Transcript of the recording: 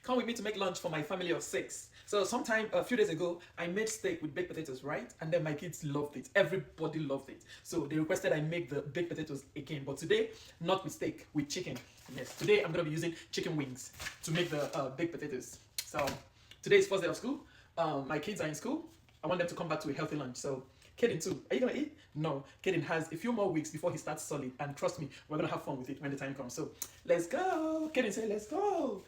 come with me to make lunch for my family of 6. So sometime a few days ago, I made steak with baked potatoes, right? And then my kids loved it. Everybody loved it. So they requested I make the baked potatoes again. But today, not with steak, with chicken. Yes, today I'm gonna be using chicken wings to make the baked potatoes. So today is first day of school. My kids are in school. I want them to come back to a healthy lunch. So Kaden too. Are you gonna eat? No. Kaden has a few more weeks before he starts solid, and trust me, we're gonna have fun with it when the time comes. So let's go. Kaden say, let's go.